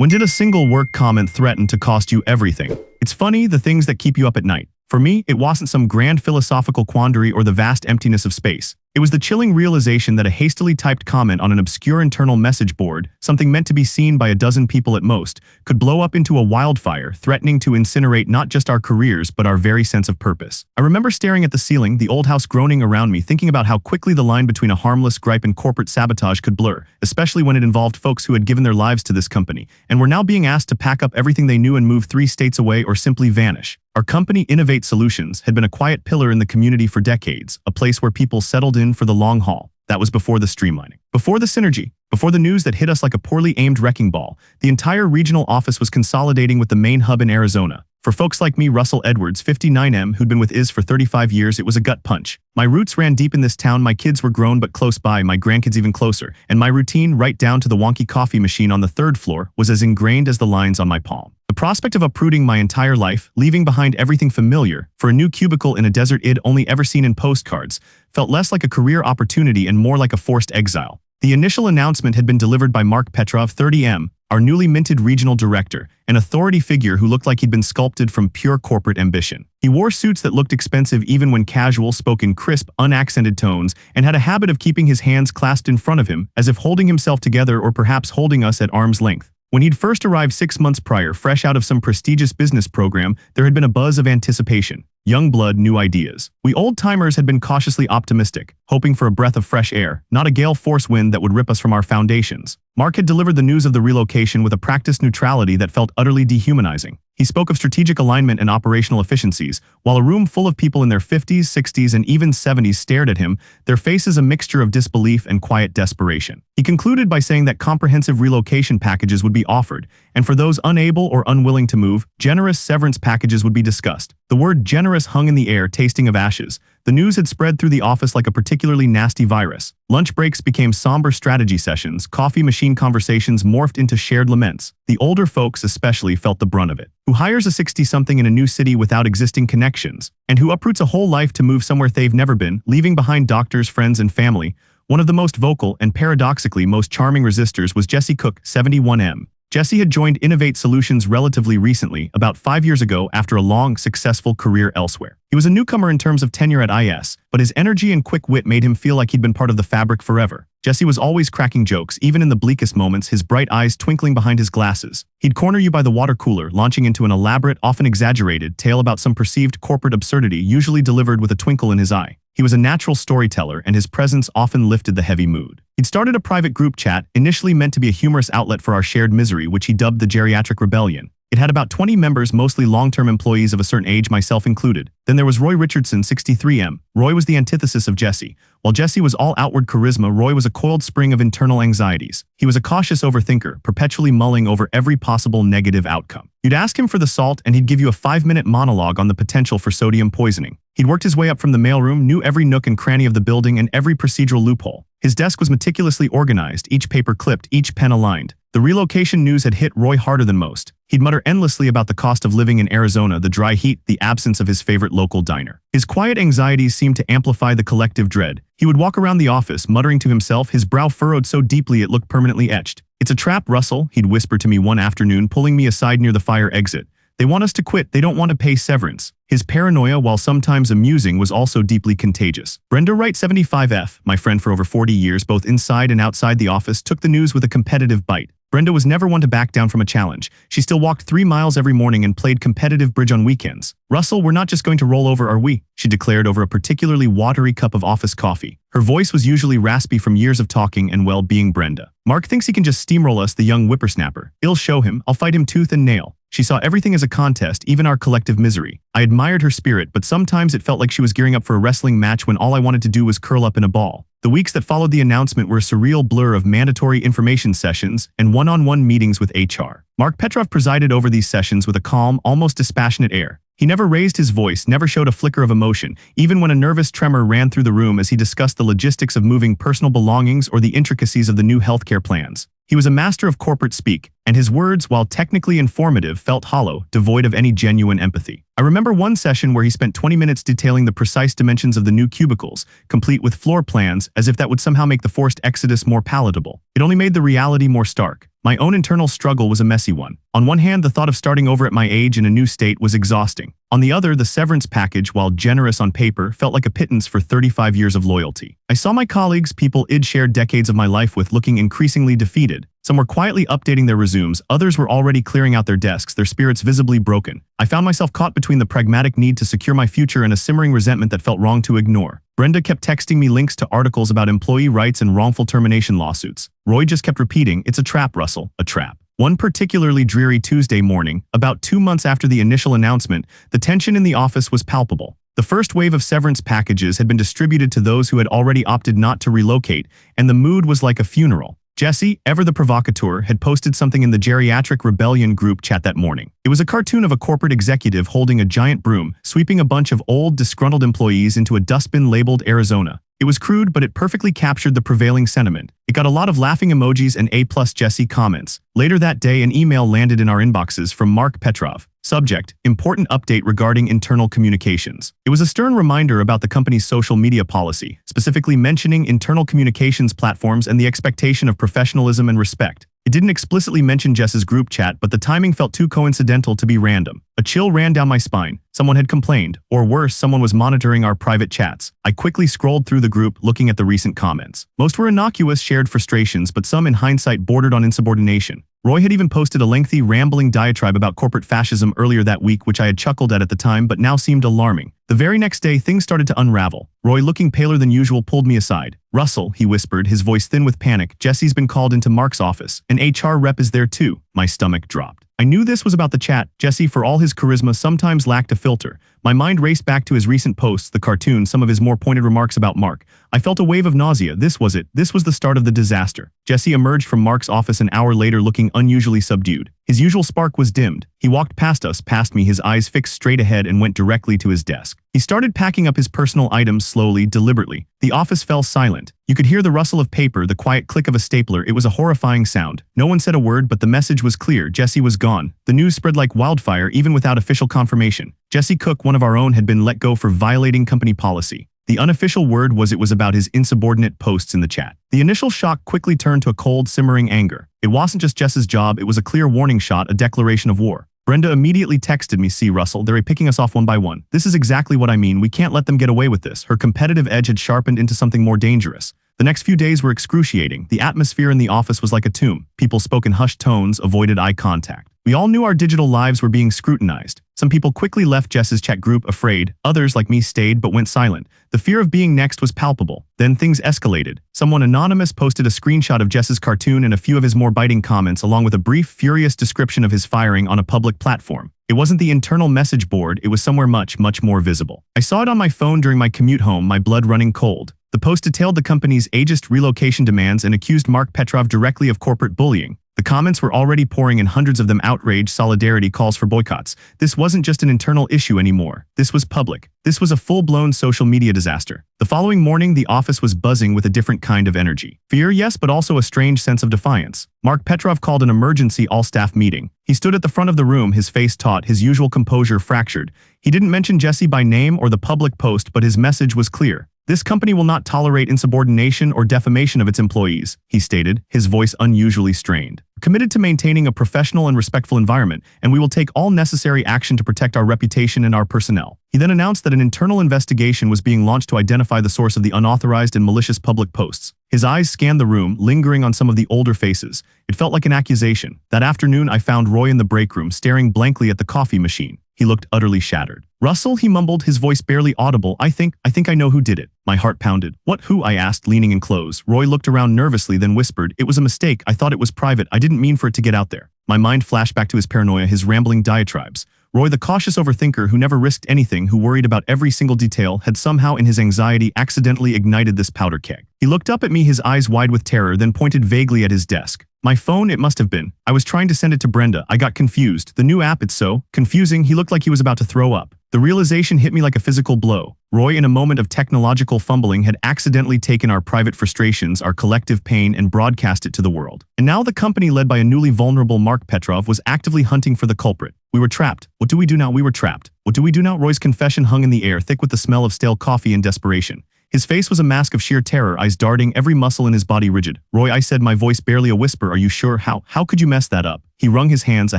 When did a single work comment threaten to cost you everything? It's funny, the things that keep you up at night. For me, it wasn't some grand philosophical quandary or the vast emptiness of space. It was the chilling realization that a hastily typed comment on an obscure internal message board, something meant to be seen by a dozen people at most, could blow up into a wildfire, threatening to incinerate not just our careers but our very sense of purpose. I remember staring at the ceiling, the old house groaning around me, thinking about how quickly the line between a harmless gripe and corporate sabotage could blur, especially when it involved folks who had given their lives to this company, and were now being asked to pack up everything they knew and move 3 states away or simply vanish. Our company, Innovate Solutions, had been a quiet pillar in the community for decades, a place where people settled in for the long haul. That was before the streamlining. Before the synergy. Before the news that hit us like a poorly aimed wrecking ball. The entire regional office was consolidating with the main hub in Arizona. For folks like me, Russell Edwards, 59M, who'd been with IZ for 35 years, it was a gut punch. My roots ran deep in this town, my kids were grown but close by, my grandkids even closer, and my routine, right down to the wonky coffee machine on the 3rd floor, was as ingrained as the lines on my palm. The prospect of uprooting my entire life, leaving behind everything familiar, for a new cubicle in a desert I'd only ever seen in postcards, felt less like a career opportunity and more like a forced exile. The initial announcement had been delivered by Mark Petrov, 30M, our newly minted regional director, an authority figure who looked like he'd been sculpted from pure corporate ambition. He wore suits that looked expensive even when casual, spoke in crisp, unaccented tones, and had a habit of keeping his hands clasped in front of him, as if holding himself together or perhaps holding us at arm's length. When he'd first arrived 6 months prior, fresh out of some prestigious business program, there had been a buzz of anticipation. Young blood, new ideas. We old-timers had been cautiously optimistic, hoping for a breath of fresh air, not a gale force wind that would rip us from our foundations. Mark had delivered the news of the relocation with a practiced neutrality that felt utterly dehumanizing. He spoke of strategic alignment and operational efficiencies, while a room full of people in their 50s, 60s, and even 70s stared at him, their faces a mixture of disbelief and quiet desperation. He concluded by saying that comprehensive relocation packages would be offered, and for those unable or unwilling to move, generous severance packages would be discussed. The word generous hung in the air, tasting of ashes. The news had spread through the office like a particularly nasty virus. Lunch breaks became somber strategy sessions, coffee machine conversations morphed into shared laments. The older folks especially felt the brunt of it. Who hires a 60-something in a new city without existing connections, and who uproots a whole life to move somewhere they've never been, leaving behind doctors, friends, and family. One of the most vocal and paradoxically most charming resistors was Jesse Cook, 71M. Jesse had joined Innovate Solutions relatively recently, about 5 years ago after a long, successful career elsewhere. He was a newcomer in terms of tenure at IS, but his energy and quick wit made him feel like he'd been part of the fabric forever. Jesse was always cracking jokes, even in the bleakest moments, his bright eyes twinkling behind his glasses. He'd corner you by the water cooler, launching into an elaborate, often exaggerated, tale about some perceived corporate absurdity, usually delivered with a twinkle in his eye. He was a natural storyteller, and his presence often lifted the heavy mood. He'd started a private group chat, initially meant to be a humorous outlet for our shared misery, which he dubbed the Geriatric Rebellion. It had about 20 members, mostly long-term employees of a certain age, myself included. Then there was Roy Richardson, 63M. Roy was the antithesis of Jesse. While Jesse was all outward charisma, Roy was a coiled spring of internal anxieties. He was a cautious overthinker, perpetually mulling over every possible negative outcome. You'd ask him for the salt, and he'd give you a 5-minute monologue on the potential for sodium poisoning. He'd worked his way up from the mailroom, knew every nook and cranny of the building and every procedural loophole. His desk was meticulously organized, each paper clipped, each pen aligned. The relocation news had hit Roy harder than most. He'd mutter endlessly about the cost of living in Arizona, the dry heat, the absence of his favorite local diner. His quiet anxieties seemed to amplify the collective dread. He would walk around the office, muttering to himself, his brow furrowed so deeply it looked permanently etched. "It's a trap, Russell," he'd whisper to me one afternoon, pulling me aside near the fire exit. "They want us to quit, they don't want to pay severance." His paranoia, while sometimes amusing, was also deeply contagious. Brenda Wright, 75F, my friend for over 40 years, both inside and outside the office, took the news with a competitive bite. Brenda was never one to back down from a challenge. She still walked 3 miles every morning and played competitive bridge on weekends. "Russell, we're not just going to roll over, are we?" she declared over a particularly watery cup of office coffee. Her voice was usually raspy from years of talking and, well, being Brenda. "Mark thinks he can just steamroll us, the young whippersnapper. I'll show him. I'll fight him tooth and nail." She saw everything as a contest, even our collective misery. I admired her spirit, but sometimes it felt like she was gearing up for a wrestling match when all I wanted to do was curl up in a ball. The weeks that followed the announcement were a surreal blur of mandatory information sessions and one-on-one meetings with HR. Mark Petrov presided over these sessions with a calm, almost dispassionate air. He never raised his voice, never showed a flicker of emotion, even when a nervous tremor ran through the room as he discussed the logistics of moving personal belongings or the intricacies of the new healthcare plans. He was a master of corporate speak, and his words, while technically informative, felt hollow, devoid of any genuine empathy. I remember one session where he spent 20 minutes detailing the precise dimensions of the new cubicles, complete with floor plans, as if that would somehow make the forced exodus more palatable. It only made the reality more stark. My own internal struggle was a messy one. On one hand, the thought of starting over at my age in a new state was exhausting. On the other, the severance package, while generous on paper, felt like a pittance for 35 years of loyalty. I saw my colleagues, people I'd shared decades of my life with, looking increasingly defeated. Some were quietly updating their resumes, others were already clearing out their desks, their spirits visibly broken. I found myself caught between the pragmatic need to secure my future and a simmering resentment that felt wrong to ignore. Brenda kept texting me links to articles about employee rights and wrongful termination lawsuits. Roy just kept repeating, "It's a trap, Russell, a trap." One particularly dreary Tuesday morning, about 2 months after the initial announcement, the tension in the office was palpable. The first wave of severance packages had been distributed to those who had already opted not to relocate, and the mood was like a funeral. Jesse, ever the provocateur, had posted something in the Geriatric Rebellion group chat that morning. It was a cartoon of a corporate executive holding a giant broom, sweeping a bunch of old, disgruntled employees into a dustbin labeled Arizona. It was crude, but it perfectly captured the prevailing sentiment. It got a lot of laughing emojis and A+ Jesse comments. Later that day, an email landed in our inboxes from Mark Petrov. Subject: Important update regarding internal communications. It was a stern reminder about the company's social media policy, specifically mentioning internal communications platforms and the expectation of professionalism and respect. It didn't explicitly mention Jess's group chat, but the timing felt too coincidental to be random. A chill ran down my spine. Someone had complained, or worse, someone was monitoring our private chats. I quickly scrolled through the group, looking at the recent comments. Most were innocuous, shared frustrations, but some in hindsight bordered on insubordination. Roy had even posted a lengthy, rambling diatribe about corporate fascism earlier that week, which I had chuckled at the time but now seemed alarming. The very next day, things started to unravel. Roy, looking paler than usual, pulled me aside. "Russell," he whispered, his voice thin with panic, "Jesse's been called into Mark's office. An HR rep is there too." My stomach dropped. I knew this was about the chat. Jesse, for all his charisma, sometimes lacked a filter. My mind raced back to his recent posts, the cartoon, some of his more pointed remarks about Mark. I felt a wave of nausea. This was it. This was the start of the disaster. Jesse emerged from Mark's office an hour later looking unusually subdued. His usual spark was dimmed. He walked past us, past me, his eyes fixed straight ahead, and went directly to his desk. He started packing up his personal items slowly, deliberately. The office fell silent. You could hear the rustle of paper, the quiet click of a stapler. It was a horrifying sound. No one said a word, but the message was clear. Jesse was gone. The news spread like wildfire, even without official confirmation. Jesse Cook, one of our own, had been let go for violating company policy. The unofficial word was it was about his insubordinate posts in the chat. The initial shock quickly turned to a cold, simmering anger. It wasn't just Jess's job, it was a clear warning shot, a declaration of war. Brenda immediately texted me, "See, Russell, they're picking us off one by one. This is exactly what I mean. We can't let them get away with this." Her competitive edge had sharpened into something more dangerous. The next few days were excruciating. The atmosphere in the office was like a tomb. People spoke in hushed tones, avoided eye contact. We all knew our digital lives were being scrutinized. Some people quickly left Jess's chat group afraid. Others, like me, stayed but went silent. The fear of being next was palpable. Then things escalated. Someone anonymous posted a screenshot of Jess's cartoon and a few of his more biting comments, along with a brief, furious description of his firing on a public platform. It wasn't the internal message board, it was somewhere much, much more visible. I saw it on my phone during my commute home, my blood running cold. The post detailed the company's ageist relocation demands and accused Mark Petrov directly of corporate bullying. The comments were already pouring in, hundreds of them outrage, solidarity, calls for boycotts. This wasn't just an internal issue anymore. This was public. This was a full-blown social media disaster. The following morning, the office was buzzing with a different kind of energy. Fear, yes, but also a strange sense of defiance. Mark Petrov called an emergency all-staff meeting. He stood at the front of the room, his face taut, his usual composure fractured. He didn't mention Jesse by name or the public post, but his message was clear. "This company will not tolerate insubordination or defamation of its employees," he stated, his voice unusually strained. "Committed to maintaining a professional and respectful environment, and we will take all necessary action to protect our reputation and our personnel." He then announced that an internal investigation was being launched to identify the source of the unauthorized and malicious public posts. His eyes scanned the room, lingering on some of the older faces. It felt like an accusation. That afternoon, I found Roy in the break room, staring blankly at the coffee machine. He looked utterly shattered. "Russell," he mumbled, his voice barely audible, I think I know who did it." My heart pounded. "What, who?" I asked, leaning in close. Roy looked around nervously, then whispered, "It was a mistake. I thought it was private. I didn't mean for it to get out there." My mind flashed back to his paranoia, his rambling diatribes. Roy, the cautious overthinker who never risked anything, who worried about every single detail, had somehow in his anxiety accidentally ignited this powder keg. He looked up at me, his eyes wide with terror, then pointed vaguely at his desk. "My phone, it must have been. I was trying to send it to Brenda. I got confused. The new app, it's so confusing." He looked like he was about to throw up. The realization hit me like a physical blow. Roy, in a moment of technological fumbling, had accidentally taken our private frustrations, our collective pain, and broadcast it to the world. And now the company, led by a newly vulnerable Mark Petrov, was actively hunting for the culprit. We were trapped. What do we do now? We were trapped. What do we do now? Roy's confession hung in the air, thick with the smell of stale coffee and desperation. His face was a mask of sheer terror, eyes darting, every muscle in his body rigid. "Roy," I said, my voice barely a whisper, "are you sure? How could you mess that up?" He wrung his hands, a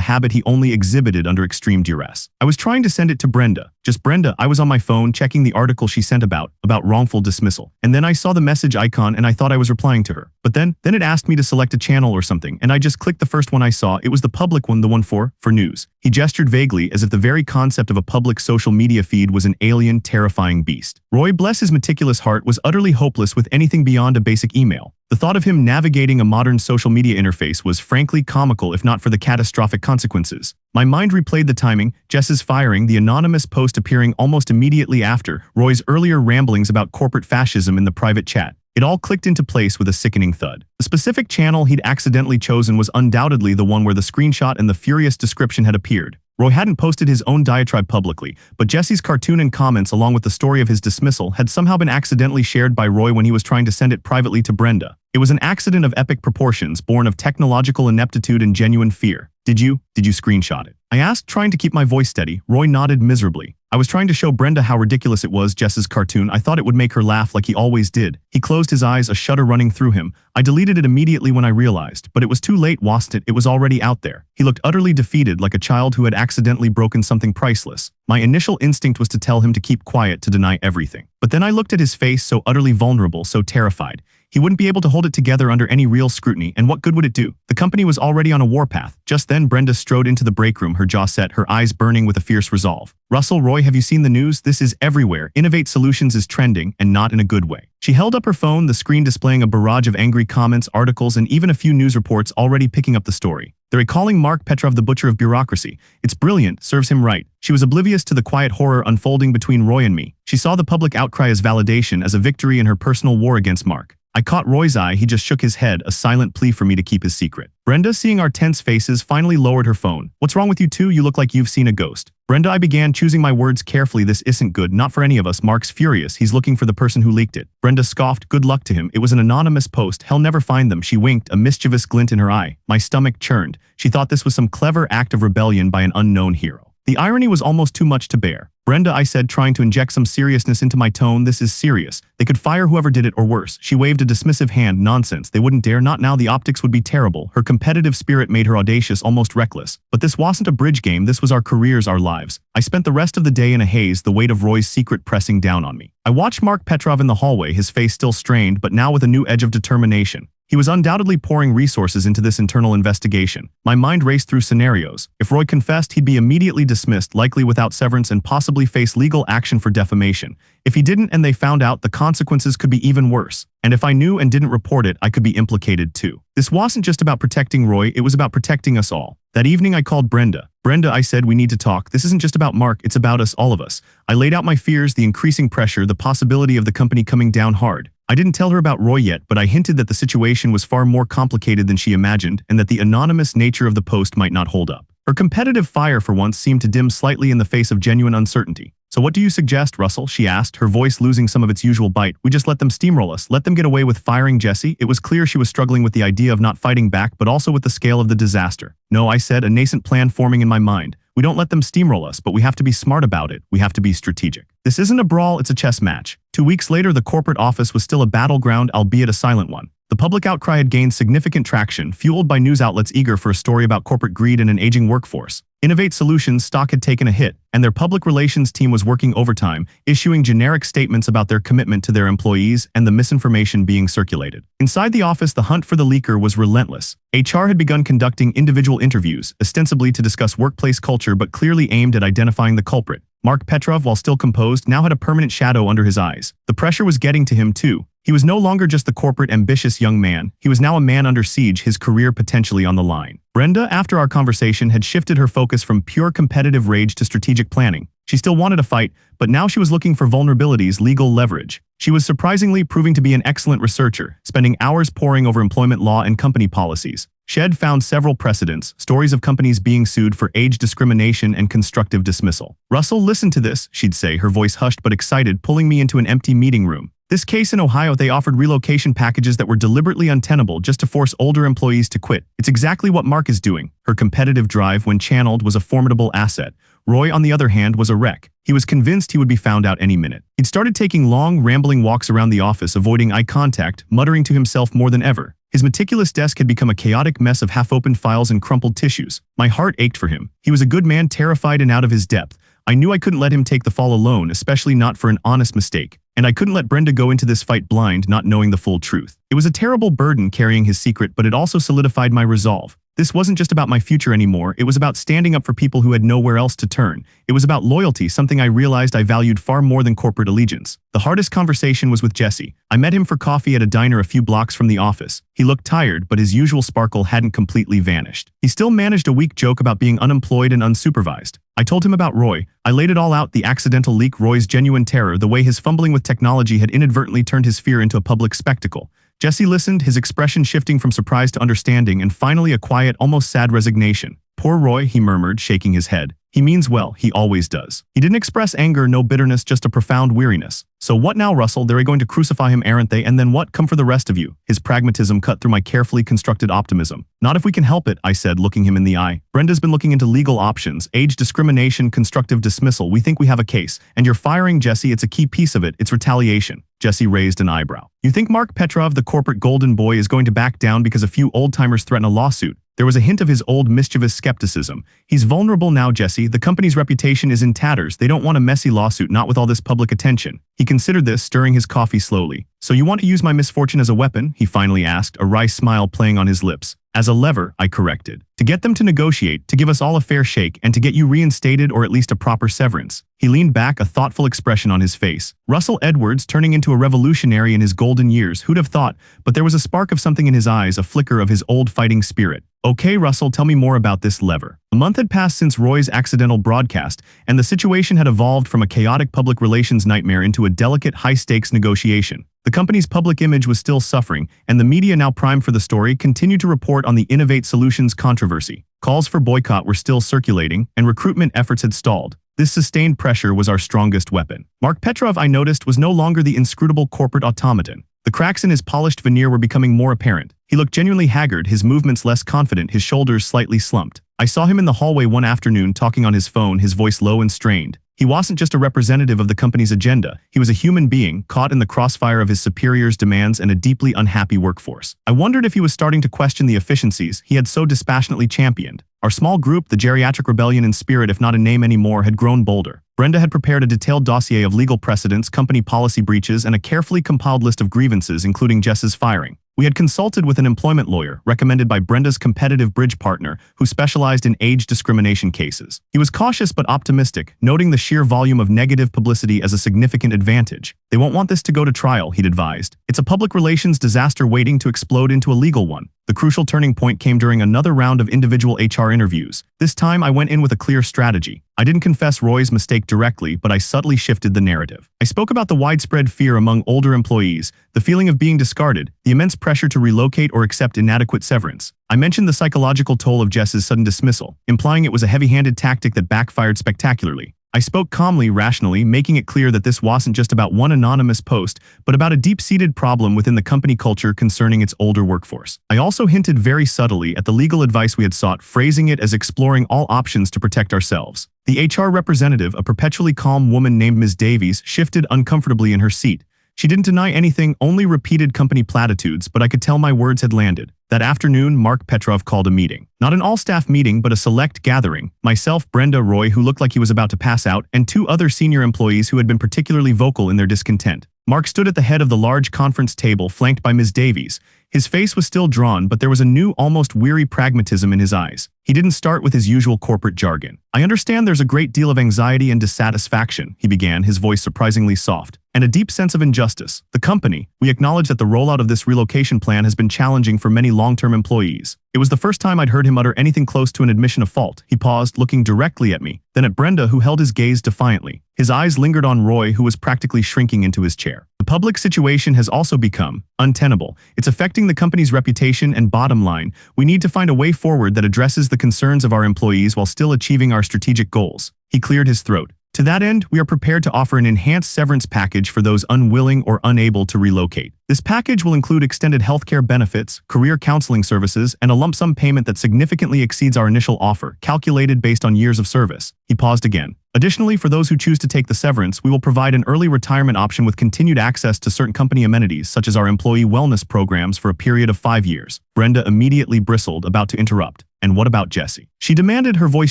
habit he only exhibited under extreme duress. "I was trying to send it to Brenda. Just Brenda." I was on my phone checking the article she sent about wrongful dismissal. And then I saw the message icon and I thought I was replying to her. But then it asked me to select a channel or something, and I just clicked the first one I saw. It was the public one, the one for news. He gestured vaguely, as if the very concept of a public social media feed was an alien, terrifying beast. Roy, bless his meticulous heart, was utterly hopeless with anything beyond a basic email. The thought of him navigating a modern social media interface was frankly comical, if not for the catastrophic consequences. My mind replayed the timing, Jess's firing, the anonymous post appearing almost immediately after, Roy's earlier ramblings about corporate fascism in the private chat. It all clicked into place with a sickening thud. The specific channel he'd accidentally chosen was undoubtedly the one where the screenshot and the furious description had appeared. Roy hadn't posted his own diatribe publicly, but Jesse's cartoon and comments along with the story of his dismissal had somehow been accidentally shared by Roy when he was trying to send it privately to Brenda. It was an accident of epic proportions, born of technological ineptitude and genuine fear. Did you screenshot it?" I asked, trying to keep my voice steady. Roy nodded miserably. "I was trying to show Brenda how ridiculous it was, Jess's cartoon. I thought it would make her laugh like he always did." He closed his eyes, a shudder running through him. "I deleted it immediately when I realized, but it was too late, wasn't it? It was already out there." He looked utterly defeated, like a child who had accidentally broken something priceless. My initial instinct was to tell him to keep quiet, to deny everything. But then I looked at his face, so utterly vulnerable, so terrified. He wouldn't be able to hold it together under any real scrutiny, and what good would it do? The company was already on a warpath. Just then, Brenda strode into the break room, her jaw set, her eyes burning with a fierce resolve. "Russell, Roy, have you seen the news? This is everywhere. Innovate Solutions is trending, and not in a good way." She held up her phone, the screen displaying a barrage of angry comments, articles, and even a few news reports already picking up the story. "They're recalling Mark Petrov the butcher of bureaucracy. It's brilliant, serves him right." She was oblivious to the quiet horror unfolding between Roy and me. She saw the public outcry as validation, as a victory in her personal war against Mark. I caught Roy's eye. He just shook his head, a silent plea for me to keep his secret. Brenda, seeing our tense faces, finally lowered her phone. "What's wrong with you two? You look like you've seen a ghost." "Brenda," I began, choosing my words carefully, "this isn't good, not for any of us. Mark's furious. He's looking for the person who leaked it." Brenda scoffed. "Good luck to him. It was an anonymous post. He'll never find them." She winked, a mischievous glint in her eye. My stomach churned. She thought this was some clever act of rebellion by an unknown hero. The irony was almost too much to bear. "Brenda," I said, trying to inject some seriousness into my tone, "this is serious. They could fire whoever did it, or worse." She waved a dismissive hand. "Nonsense. They wouldn't dare. Not now. The optics would be terrible." Her competitive spirit made her audacious, almost reckless. "But this wasn't a bridge game. This was our careers, our lives." I spent the rest of the day in a haze, the weight of Roy's secret pressing down on me. I watched Mark Petrov in the hallway, his face still strained, but now with a new edge of determination. He was undoubtedly pouring resources into this internal investigation. My mind raced through scenarios. If Roy confessed, he'd be immediately dismissed, likely without severance, and possibly face legal action for defamation. If he didn't and they found out, the consequences could be even worse. And if I knew and didn't report it, I could be implicated too. This wasn't just about protecting Roy, it was about protecting us all. That evening I called Brenda. "Brenda," I said, "we need to talk. This isn't just about Mark, it's about us, all of us." I laid out my fears, the increasing pressure, the possibility of the company coming down hard. I didn't tell her about Roy yet, but I hinted that the situation was far more complicated than she imagined, and that the anonymous nature of the post might not hold up. Her competitive fire for once seemed to dim slightly in the face of genuine uncertainty. "So what do you suggest, Russell?" she asked, her voice losing some of its usual bite. "We just let them steamroll us, let them get away with firing Jesse?" It was clear she was struggling with the idea of not fighting back, but also with the scale of the disaster. "No," I said, a nascent plan forming in my mind. "We don't let them steamroll us, but we have to be smart about it. We have to be strategic. This isn't a brawl, it's a chess match." 2 weeks later, the corporate office was still a battleground, albeit a silent one. The public outcry had gained significant traction, fueled by news outlets eager for a story about corporate greed and an aging workforce. Innovate Solutions stock had taken a hit, and their public relations team was working overtime, issuing generic statements about their commitment to their employees and the misinformation being circulated. Inside the office, the hunt for the leaker was relentless. HR had begun conducting individual interviews, ostensibly to discuss workplace culture but clearly aimed at identifying the culprit. Mark Petrov, while still composed, now had a permanent shadow under his eyes. The pressure was getting to him too. He was no longer just the corporate, ambitious young man. He was now a man under siege, his career potentially on the line. Brenda, after our conversation, had shifted her focus from pure competitive rage to strategic planning. She still wanted to fight, but now she was looking for vulnerabilities, legal leverage. She was surprisingly proving to be an excellent researcher, spending hours poring over employment law and company policies. She had found several precedents, stories of companies being sued for age discrimination and constructive dismissal. "Russell, listen to this," she'd say, her voice hushed but excited, pulling me into an empty meeting room. "This case in Ohio, they offered relocation packages that were deliberately untenable just to force older employees to quit. It's exactly what Mark is doing." Her competitive drive, when channeled, was a formidable asset. Roy, on the other hand, was a wreck. He was convinced he would be found out any minute. He'd started taking long, rambling walks around the office, avoiding eye contact, muttering to himself more than ever. His meticulous desk had become a chaotic mess of half-opened files and crumpled tissues. My heart ached for him. He was a good man, terrified and out of his depth. I knew I couldn't let him take the fall alone, especially not for an honest mistake. And I couldn't let Brenda go into this fight blind, not knowing the full truth. It was a terrible burden carrying his secret, but it also solidified my resolve. This wasn't just about my future anymore, it was about standing up for people who had nowhere else to turn. It was about loyalty, something I realized I valued far more than corporate allegiance. The hardest conversation was with Jesse. I met him for coffee at a diner a few blocks from the office. He looked tired, but his usual sparkle hadn't completely vanished. He still managed a weak joke about being unemployed and unsupervised. I told him about Roy. I laid it all out, the accidental leak, Roy's genuine terror, the way his fumbling with technology had inadvertently turned his fear into a public spectacle. Jesse listened, his expression shifting from surprise to understanding and finally a quiet, almost sad resignation. "Poor Roy," he murmured, shaking his head. "He means well, he always does." He didn't express anger, no bitterness, just a profound weariness. "So what now, Russell? They're going to crucify him, aren't they? And then what? Come for the rest of you." His pragmatism cut through my carefully constructed optimism. "Not if we can help it," I said, looking him in the eye. "Brenda's been looking into legal options, age discrimination, constructive dismissal. We think we have a case. And you're firing Jesse, it's a key piece of it. It's retaliation." Jesse raised an eyebrow. "You think Mark Petrov, the corporate golden boy, is going to back down because a few old-timers threaten a lawsuit?" There was a hint of his old mischievous skepticism. "He's vulnerable now, Jesse. The company's reputation is in tatters. They don't want a messy lawsuit, not with all this public attention." He considered this, stirring his coffee slowly. "So you want to use my misfortune as a weapon?" he finally asked, a wry smile playing on his lips. "As a lever," I corrected. "To get them to negotiate, to give us all a fair shake, and to get you reinstated or at least a proper severance." He leaned back, a thoughtful expression on his face. Russell Edwards turning into a revolutionary in his golden years, who'd have thought? But there was a spark of something in his eyes, a flicker of his old fighting spirit. "Okay, Russell, tell me more about this lever." A month had passed since Roy's accidental broadcast, and the situation had evolved from a chaotic public relations nightmare into a delicate, high-stakes negotiation. The company's public image was still suffering, and the media, now primed for the story, continued to report on the Innovate Solutions controversy. Calls for boycott were still circulating, and recruitment efforts had stalled. This sustained pressure was our strongest weapon. Mark Petrov, I noticed, was no longer the inscrutable corporate automaton. The cracks in his polished veneer were becoming more apparent. He looked genuinely haggard, his movements less confident, his shoulders slightly slumped. I saw him in the hallway one afternoon talking on his phone, his voice low and strained. He wasn't just a representative of the company's agenda. He was a human being, caught in the crossfire of his superiors' demands and a deeply unhappy workforce. I wondered if he was starting to question the efficiencies he had so dispassionately championed. Our small group, the geriatric rebellion in spirit if not in name anymore, had grown bolder. Brenda had prepared a detailed dossier of legal precedents, company policy breaches, and a carefully compiled list of grievances, including Jess's firing. We had consulted with an employment lawyer, recommended by Brenda's competitive bridge partner, who specialized in age discrimination cases. He was cautious but optimistic, noting the sheer volume of negative publicity as a significant advantage. "They won't want this to go to trial," he'd advised. "It's a public relations disaster waiting to explode into a legal one." The crucial turning point came during another round of individual HR interviews. This time I went in with a clear strategy. I didn't confess Roy's mistake directly, but I subtly shifted the narrative. I spoke about the widespread fear among older employees, the feeling of being discarded, the immense pressure to relocate or accept inadequate severance. I mentioned the psychological toll of Jess's sudden dismissal, implying it was a heavy-handed tactic that backfired spectacularly. I spoke calmly, rationally, making it clear that this wasn't just about one anonymous post, but about a deep-seated problem within the company culture concerning its older workforce. I also hinted very subtly at the legal advice we had sought, phrasing it as exploring all options to protect ourselves. The HR representative, a perpetually calm woman named Ms. Davies, shifted uncomfortably in her seat. She didn't deny anything, only repeated company platitudes, but I could tell my words had landed. That afternoon, Mark Petrov called a meeting. Not an all-staff meeting, but a select gathering. Myself, Brenda, Roy, who looked like he was about to pass out, and two other senior employees who had been particularly vocal in their discontent. Mark stood at the head of the large conference table, flanked by Ms. Davies. His face was still drawn, but there was a new, almost weary pragmatism in his eyes. He didn't start with his usual corporate jargon. "I understand there's a great deal of anxiety and dissatisfaction," he began, his voice surprisingly soft, "and a deep sense of injustice. The company, we acknowledge that the rollout of this relocation plan has been challenging for many long-term employees." It was the first time I'd heard him utter anything close to an admission of fault. He paused, looking directly at me, then at Brenda, who held his gaze defiantly. His eyes lingered on Roy, who was practically shrinking into his chair. "The public situation has also become untenable. It's affecting the company's reputation and bottom line. We need to find a way forward that addresses the concerns of our employees while still achieving our strategic goals." He cleared his throat. To that end, we are prepared to offer an enhanced severance package for those unwilling or unable to relocate. This package will include extended healthcare benefits, career counseling services, and a lump sum payment that significantly exceeds our initial offer, calculated based on years of service. He paused again. Additionally, for those who choose to take the severance, we will provide an early retirement option with continued access to certain company amenities, such as our employee wellness programs for a period of 5 years. Brenda immediately bristled, about to interrupt. And what about Jessie? She demanded, her voice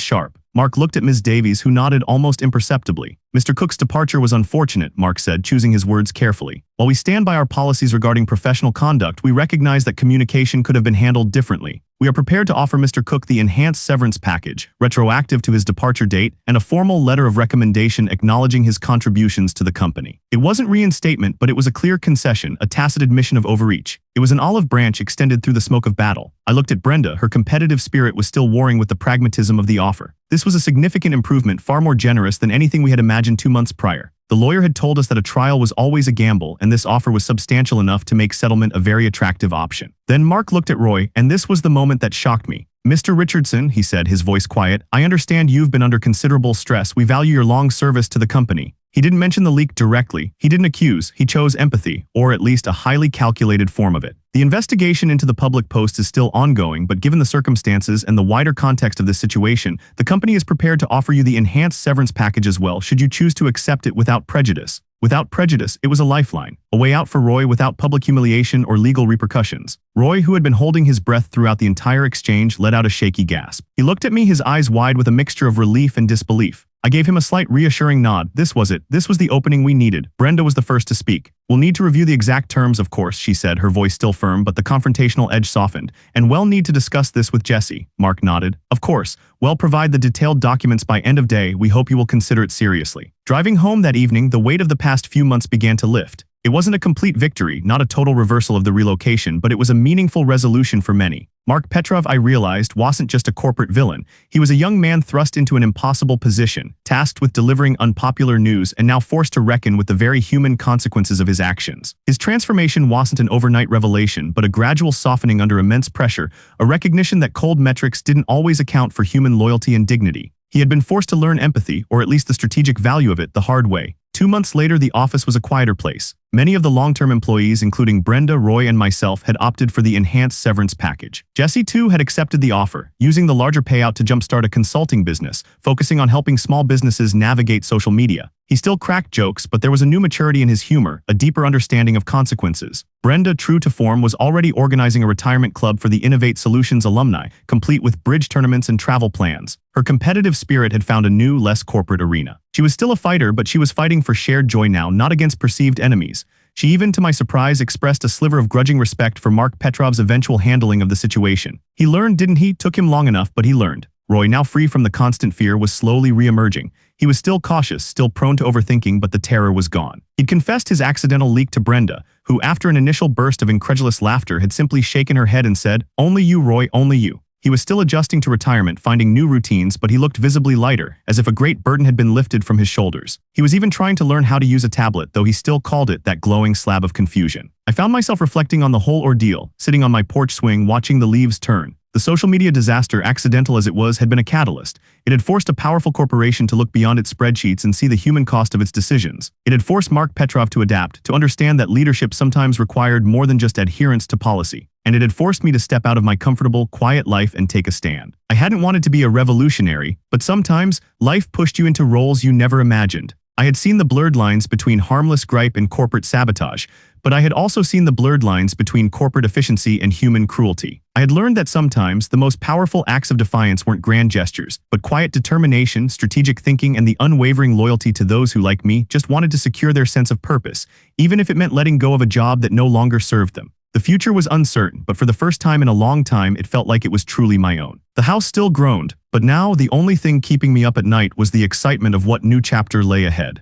sharp. Mark looked at Ms. Davies, who nodded almost imperceptibly. Mr. Cook's departure was unfortunate, Mark said, choosing his words carefully. While we stand by our policies regarding professional conduct, we recognize that communication could have been handled differently. We are prepared to offer Mr. Cook the enhanced severance package, retroactive to his departure date, and a formal letter of recommendation acknowledging his contributions to the company. It wasn't reinstatement, but it was a clear concession, a tacit admission of overreach. It was an olive branch extended through the smoke of battle. I looked at Brenda, her competitive spirit was still warring with the pragmatism of the offer. This was a significant improvement, far more generous than anything we had imagined 2 months prior. The lawyer had told us that a trial was always a gamble, and this offer was substantial enough to make settlement a very attractive option. Then Mark looked at Roy, and this was the moment that shocked me. Mr. Richardson, he said, his voice quiet, I understand you've been under considerable stress. We value your long service to the company. He didn't mention the leak directly. He didn't accuse. He chose empathy, or at least a highly calculated form of it. The investigation into the public post is still ongoing, but given the circumstances and the wider context of this situation, the company is prepared to offer you the enhanced severance package as well, should you choose to accept it without prejudice. Without prejudice, it was a lifeline, a way out for Roy without public humiliation or legal repercussions. Roy, who had been holding his breath throughout the entire exchange, let out a shaky gasp. He looked at me, his eyes wide with a mixture of relief and disbelief. I gave him a slight reassuring nod. This was it. This was the opening we needed. Brenda was the first to speak. We'll need to review the exact terms, of course, she said, her voice still firm, but the confrontational edge softened. And we'll need to discuss this with Jessie. Mark nodded. Of course. We'll provide the detailed documents by end of day. We hope you will consider it seriously. Driving home that evening, the weight of the past few months began to lift. It wasn't a complete victory, not a total reversal of the relocation, but it was a meaningful resolution for many. Mark Petrov, I realized, wasn't just a corporate villain. He was a young man thrust into an impossible position, tasked with delivering unpopular news and now forced to reckon with the very human consequences of his actions. His transformation wasn't an overnight revelation, but a gradual softening under immense pressure, a recognition that cold metrics didn't always account for human loyalty and dignity. He had been forced to learn empathy, or at least the strategic value of it, the hard way. 2 months later, the office was a quieter place. Many of the long-term employees, including Brenda, Roy, and myself, had opted for the enhanced severance package. Jessie, too, had accepted the offer, using the larger payout to jumpstart a consulting business, focusing on helping small businesses navigate social media. He still cracked jokes, but there was a new maturity in his humor, a deeper understanding of consequences. Brenda, true to form, was already organizing a retirement club for the Innovate Solutions alumni, complete with bridge tournaments and travel plans. Her competitive spirit had found a new, less corporate arena. She was still a fighter, but she was fighting for shared joy now, not against perceived enemies. She even, to my surprise, expressed a sliver of grudging respect for Mark Petrov's eventual handling of the situation. He learned, didn't he? Took him long enough, but he learned. Roy, now free from the constant fear, was slowly re-emerging. He was still cautious, still prone to overthinking, but the terror was gone. He'd confessed his accidental leak to Brenda, who, after an initial burst of incredulous laughter, had simply shaken her head and said, "Only you, Roy, only you." He was still adjusting to retirement, finding new routines, but he looked visibly lighter, as if a great burden had been lifted from his shoulders. He was even trying to learn how to use a tablet, though he still called it that glowing slab of confusion. I found myself reflecting on the whole ordeal, sitting on my porch swing watching the leaves turn. The social media disaster, accidental as it was, had been a catalyst. It had forced a powerful corporation to look beyond its spreadsheets and see the human cost of its decisions. It had forced Mark Petrov to adapt, to understand that leadership sometimes required more than just adherence to policy. And it had forced me to step out of my comfortable, quiet life and take a stand. I hadn't wanted to be a revolutionary, but sometimes, life pushed you into roles you never imagined. I had seen the blurred lines between harmless gripe and corporate sabotage, but I had also seen the blurred lines between corporate efficiency and human cruelty. I had learned that sometimes the most powerful acts of defiance weren't grand gestures, but quiet determination, strategic thinking, and the unwavering loyalty to those who, like me, just wanted to secure their sense of purpose, even if it meant letting go of a job that no longer served them. The future was uncertain, but for the first time in a long time, it felt like it was truly my own. The house still groaned, but now the only thing keeping me up at night was the excitement of what new chapter lay ahead.